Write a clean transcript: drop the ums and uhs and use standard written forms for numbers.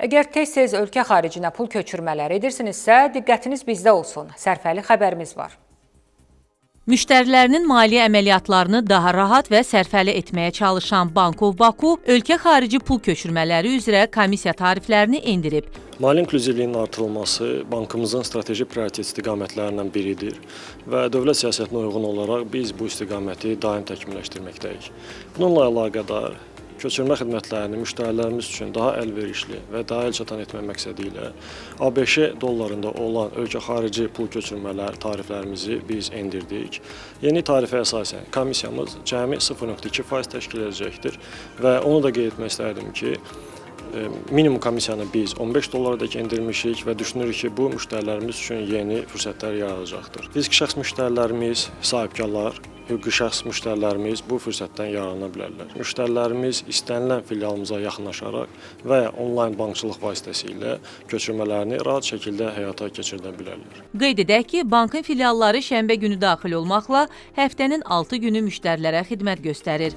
Əgər tez-tez ölkə xaricinə pul köçürmələri edirsinizsə, diqqətiniz bizdə olsun. Sərfəli xəbərimiz var. Müştərilərinin maliyyə əməliyyatlarını daha rahat və sərfəli etməyə çalışan Bankov Baku, ölkə xarici pul köçürmələri üzrə komissiya tariflərini endirib. Maliyyə inklüzivliyinin artırılması bankımızın strateji prioritet istiqamətlərindən biridir və dövlət siyasətinə uyğun olaraq biz bu istiqaməti daim təkmilləşdirməkdəyik. Bununla əlaqədar köçürmə xidmətlərini müştərilərimiz üçün daha əlverişli və daha əlçatan etmək məqsədi ilə ABŞ dollarında olan ölkə xarici pul köçürmələr tariflərimizi biz endirdik. Yeni tarifə əsasən komissiyamız cəmi 0,2% təşkil edəcəkdir və onu da qeyd etmək istərdim ki, minimum komissiyanı biz 15 dollardakı endirmişik və düşünürük ki, bu müştərilərimiz üçün yeni fürsətlər yaradacaqdır. Fiziki şəxs müştərilərimiz, sahibkarlar, hüquqi şəxs müştərilərimiz bu fürsətdən yararlana bilərlər. Müştərilərimiz istənilən filialımıza yaxınlaşaraq və ya onlayn bankçılıq vasitəsilə köçürmələrini rahat şəkildə həyata keçirdə bilərlər. Qeyd edək ki, bankın filialları şənbə günü daxil olmaqla həftənin 6 günü müştərilərə xidmət göstərir.